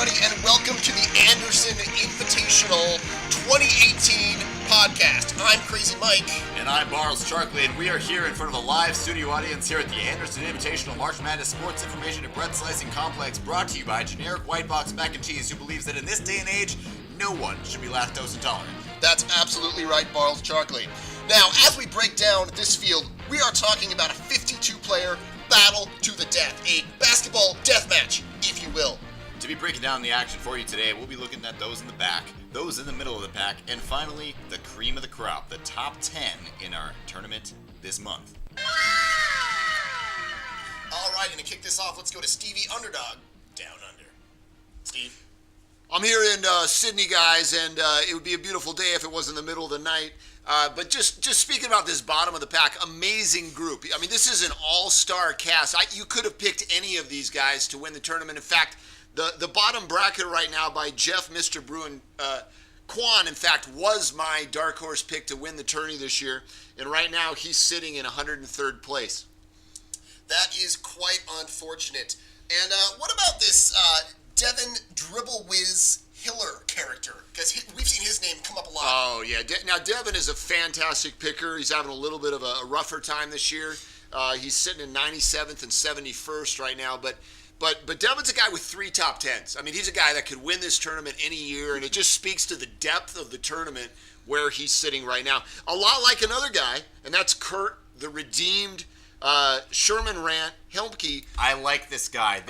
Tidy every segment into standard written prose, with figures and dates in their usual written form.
everybody, and welcome to the Anderson Invitational 2018 podcast. I'm Crazy Mike. And I'm Barles Charkley, and we are here in front of a live studio audience here at the Anderson Invitational March Madness Sports Information and Bread Slicing Complex, brought to you by Generic White Box Mac and Cheese, who believes that in this day and age, no one should be lactose intolerant. That's absolutely right, Barles Charkley. Now, as we break down this field, we are talking about a 52-player battle to the death, a basketball death match, if you will. To be breaking down the action for you today, we'll be looking at those in the back, those in the middle of the pack, and finally, the cream of the crop, the top 10 in our tournament this month. All right, and to kick this off, let's go to Stevie Underdog Down Under. Steve? I'm here in Sydney, guys, and it would be a beautiful day if it was in the middle of the night. But just speaking about this bottom of the pack, amazing group. I mean, this is an all-star cast. You could have picked any of these guys to win the tournament. In fact, the bottom bracket right now by Jeff, Mr. Bruin, Quan, in fact, was my dark horse pick to win the tourney this year. And right now, he's sitting in 103rd place. That is quite unfortunate. And what about this Devin Dribble Whiz Hiller character? Because we've seen his name come up a lot. Oh, yeah. Now, Devin is a fantastic picker. He's having a little bit of a rougher time this year. He's sitting in 97th and 71st right now. But Devin's a guy with 3 top 10s. I mean, he's a guy that could win this tournament any year, and it just speaks to the depth of the tournament where he's sitting right now. A lot like another guy, and that's Kurt, the redeemed Sherman Rant Helmke. I like this guy.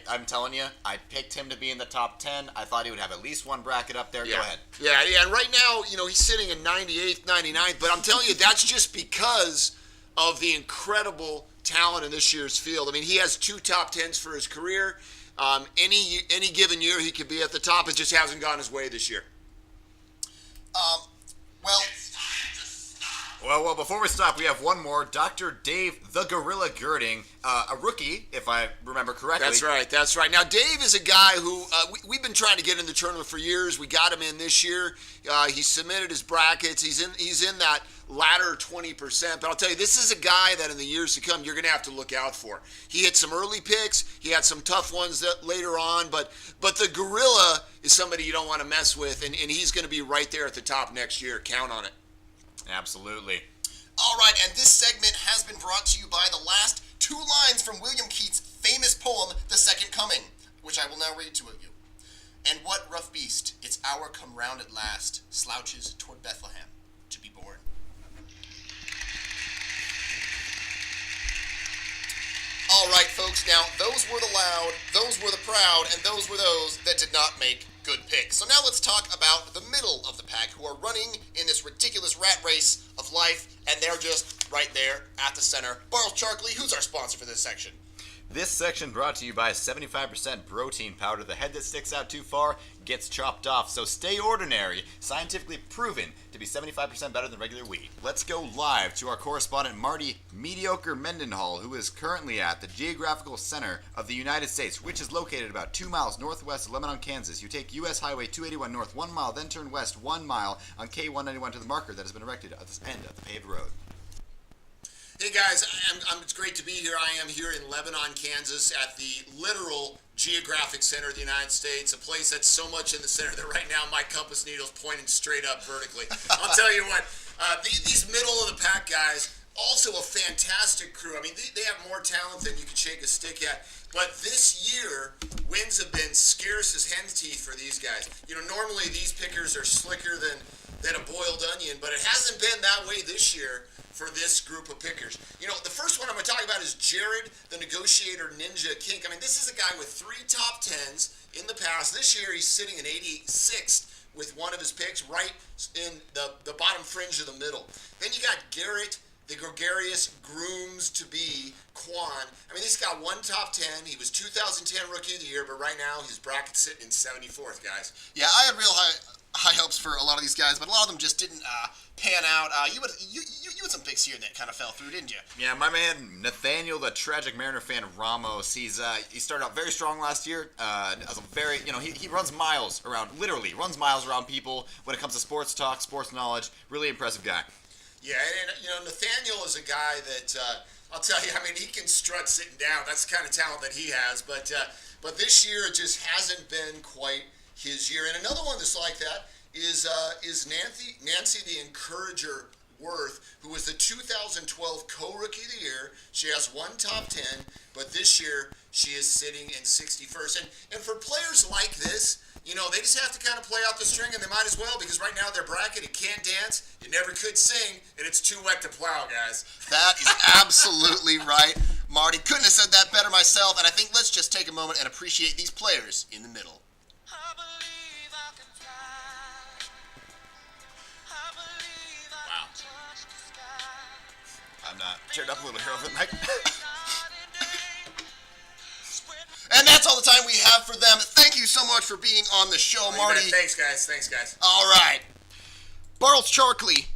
I'm telling you, I picked him to be in the top 10. I thought he would have at least one bracket up there. Yeah. Go ahead. Yeah, and right now, he's sitting in 98th, 99th, but I'm telling you, that's just because of the incredible talent in this year's field. I mean, he has 2 top 10s for his career. Any given year, he could be at the top. It just hasn't gone his way this year. Well, before we stop, we have one more. Dr. Dave the Gorilla Girding, a rookie, if I remember correctly. That's right. Now, Dave is a guy who we've been trying to get in the tournament for years. We got him in this year. He submitted his brackets. He's in that latter 20%. But I'll tell you, this is a guy that in the years to come, you're going to have to look out for. He hit some early picks. He had some tough ones later on. But the Gorilla is somebody you don't want to mess with, and he's going to be right there at the top next year. Count on it. Absolutely. All right, and this segment has been brought to you by the last 2 lines from William Keats' famous poem, The Second Coming, which I will now read to you. And what rough beast, its hour come round at last, slouches toward Bethlehem to be born. All right, folks, now, those were the loud, those were the proud, and those were those that did not make good picks. So now let's talk about the middle of the pack, who are running in this ridiculous rat race of life, and they're just right there at the center. Barles Charkley, who's our sponsor for this section? This section brought to you by 75% protein powder. The head that sticks out too far gets chopped off. So stay ordinary, scientifically proven to be 75% better than regular wheat. Let's go live to our correspondent Marty Mediocre Mendenhall, who is currently at the geographical center of the United States, which is located about 2 miles northwest of Lebanon, Kansas. You take U.S. Highway 281 north 1 mile, then turn west 1 mile on K191 to the marker that has been erected at the end of the paved road. Hey guys, it's great to be here. I am here in Lebanon, Kansas at the literal geographic center of the United States, a place that's so much in the center that right now my compass needle's pointing straight up vertically. I'll tell you what, these middle of the pack guys, also a fantastic crew. I mean, they have more talent than you can shake a stick at. But this year, wins have been scarce as hen's teeth for these guys. Normally these pickers are slicker than a boiled onion, but it hasn't been that way this year for this group of pickers. The first one I'm going to talk about is Jared, the Negotiator Ninja Kink. I mean, this is a guy with 3 top 10s in the past. This year, he's sitting in 86th with one of his picks, right in the bottom fringe of the middle. Then you got Garrett, the gregarious grooms-to-be Quan. I mean, he's got 1 top 10. He was 2010 Rookie of the Year, but right now, his bracket's sitting in 74th, guys. Yeah, I had real high hopes for a lot of these guys, but a lot of them just didn't pan out. You had some picks here that kind of fell through, didn't you? Yeah, my man Nathaniel, the Tragic Mariner fan Ramos, he started out very strong last year. As a very, he runs miles around, literally runs miles around people when it comes to sports talk, sports knowledge. Really impressive guy. Yeah, and Nathaniel is a guy that I'll tell you, I mean, he can strut sitting down. That's the kind of talent that he has. But this year, it just hasn't been quite his year. And another one that's like that is Nancy the Encourager Worth, who was the 2012 Co-Rookie of the Year. She has one top 10, but this year she is sitting in 61st. And for players like this, you know, they just have to kind of play out the string, and they might as well, because right now their bracket, it can't dance, it never could sing, and it's too wet to plow, guys. That is absolutely right, Marty. Couldn't have said that better myself, and I think let's just take a moment and appreciate these players in the middle. Wow. I'm not turned up a little here over the mic. And that's all the time we have for them. Thank you so much for being on the show, Marty. Thanks, guys. All right. Barles Charkley,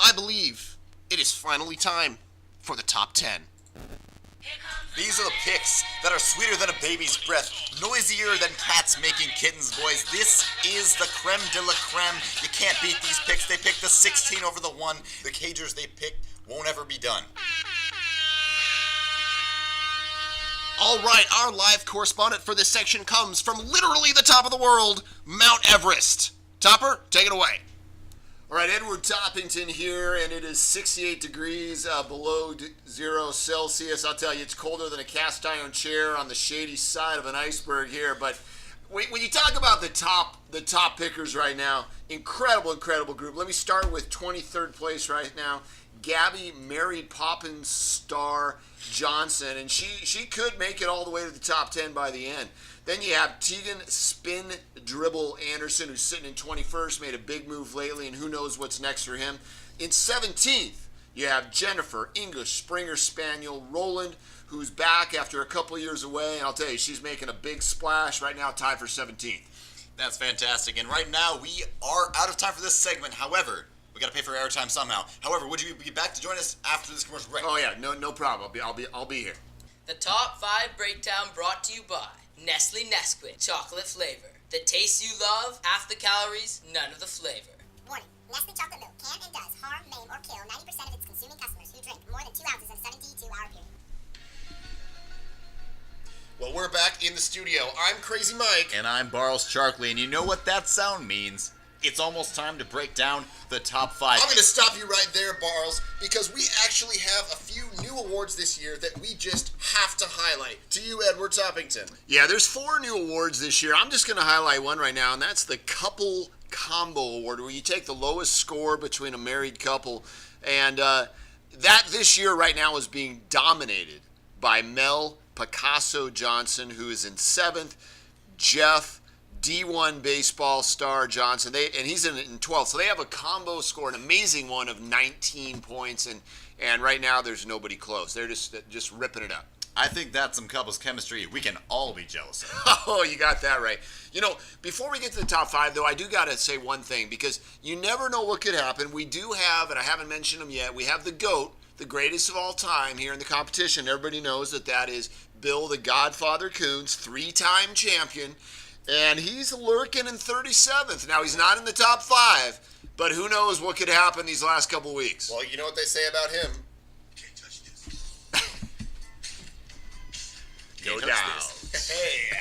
I believe it is finally time for the top 10. These are the picks that are sweeter than a baby's breath, noisier than cats making kittens' boys. This is the creme de la creme. You can't beat these picks. They picked the 16 over the 1. The Cagers they picked won't ever be done. All right, our live correspondent for this section comes from literally the top of the world, Mount Everest. Topper, take it away. All right, Edward Toppington here, and it is 68 degrees below 0 Celsius. I'll tell you, it's colder than a cast iron chair on the shady side of an iceberg here. But when you talk about the top pickers right now, incredible group. Let me start with 23rd place right now, Gabby Married Poppins Star Johnson, and she could make it all the way to the top 10 by the end. Then you have Tegan Spin Dribble Anderson, who's sitting in 21st, made a big move lately, and who knows what's next for him. In 17th, you have Jennifer English Springer Spaniel Roland, who's back after a couple years away, and I'll tell you, she's making a big splash right now, tied for 17th. That's fantastic. And right now, we are out of time for this segment. However, we got to pay for airtime somehow. However, would you be back to join us after this commercial break? Oh yeah, no problem. I'll be here. The top 5 breakdown brought to you by Nestle Nesquik chocolate flavor. The taste you love, half the calories, none of the flavor. Warning, Nestle chocolate milk can and does harm, maim, or kill 90% of its consuming customers who drink more than 2 ounces in a 72-hour period. Well, we're back in the studio. I'm Crazy Mike. And I'm Barles Charkley, and you know what that sound means? It's almost time to break down the top 5. I'm going to stop you right there, Barles, because we actually have a few new awards this year that we just have to highlight. To you, Edward Toppington. Yeah, there's 4 new awards this year. I'm just going to highlight one right now, and that's the Couple Combo Award, where you take the lowest score between a married couple. And that this year right now is being dominated by Mel Picasso Johnson, who is in 7th, Jeff D1 baseball star Johnson, and he's in 12th. So they have a combo score, an amazing one of 19 points, and right now there's nobody close. They're just ripping it up. I think that's some couples chemistry we can all be jealous of. Oh, you got that right. You know, before we get to the top 5, though, I do got to say one thing, because you never know what could happen. We do have, and I haven't mentioned him yet, we have the GOAT, the greatest of all time here in the competition. Everybody knows that is Bill the Godfather Coons, 3-time champion. And he's lurking in 37th. Now, he's not in the top 5, but who knows what could happen these last couple weeks. Well, you know what they say about him. Can't touch this. Go down. Hey.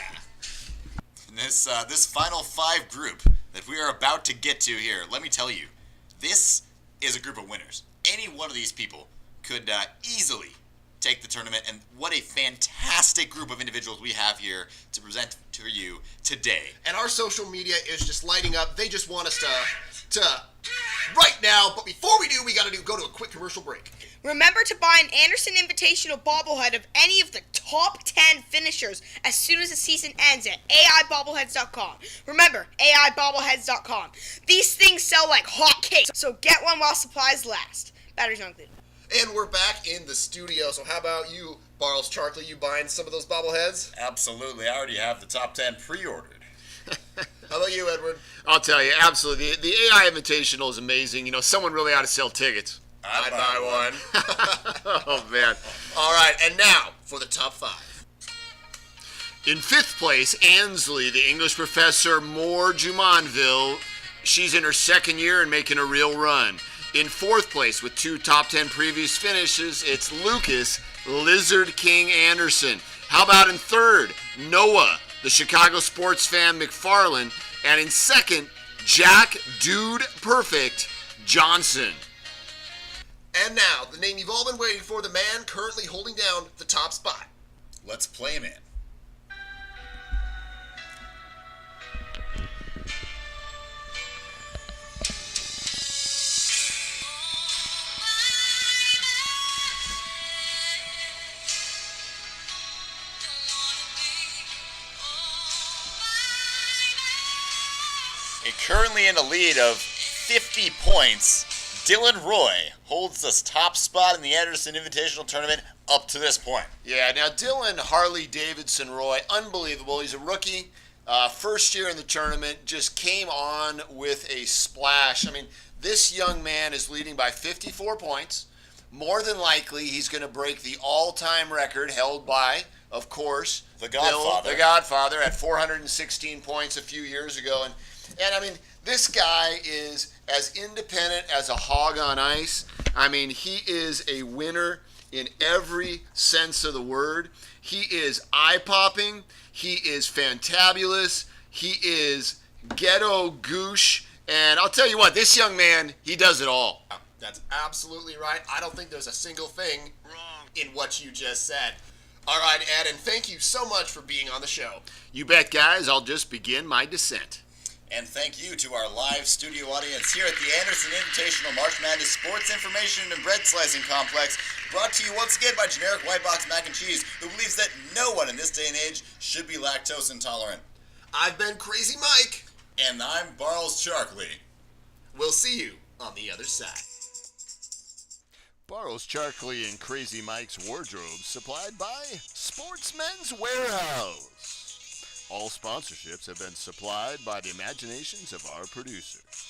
And this final 5 group that we are about to get to here, let me tell you, this is a group of winners. Any one of these people could easily take the tournament, and what a fantastic group of individuals we have here to present to you today. And our social media is just lighting up. They just want us to right now, but before we do, we got to go to a quick commercial break. Remember to buy an Anderson Invitational bobblehead of any of the top 10 finishers as soon as the season ends at AIBobbleheads.com. Remember, AIBobbleheads.com. These things sell like hotcakes, so get one while supplies last. Batteries not included. And we're back in the studio, so how about you, Barles Charkley, you buying some of those bobbleheads? Absolutely. I already have the top 10 pre-ordered. How about you, Edward? I'll tell you, absolutely. The AI Invitational is amazing. You know, someone really ought to sell tickets. I'd buy one. Oh, man. All right, and now for the top 5. In 5th place, Ansley, the English professor, Moore Jumonville. She's in her 2nd year and making a real run. In 4th place, with 2 top 10 previous finishes, it's Lucas Lizard King Anderson. How about in third, Noah, the Chicago sports fan McFarland. And in second, Jack Dude Perfect Johnson. And now, the name you've all been waiting for, the man currently holding down the top spot. Let's play him in. And currently in a lead of 50 points, Dylan Roy holds the top spot in the Anderson Invitational Tournament up to this point. Yeah, now Dylan Harley Davidson Roy, unbelievable. He's a rookie. First year in the tournament, just came on with a splash. I mean, this young man is leading by 54 points. More than likely, he's going to break the all-time record held by, of course, The Godfather. Bill, the Godfather, at 416 points a few years ago. And I mean, this guy is as independent as a hog on ice. I mean, he is a winner in every sense of the word. He is eye-popping. He is fantabulous. He is ghetto goosh. And I'll tell you what, this young man, he does it all. That's absolutely right. I don't think there's a single thing wrong in what you just said. All right, Ed, and thank you so much for being on the show. You bet, guys. I'll just begin my descent. And thank you to our live studio audience here at the Anderson Invitational March Madness Sports Information and Bread Slicing Complex, brought to you once again by Generic White Box Mac and Cheese, who believes that no one in this day and age should be lactose intolerant. I've been Crazy Mike. And I'm Barles Charkley. We'll see you on the other side. Barles Charkley and Crazy Mike's wardrobe supplied by Sportsman's Warehouse. All sponsorships have been supplied by the imaginations of our producers.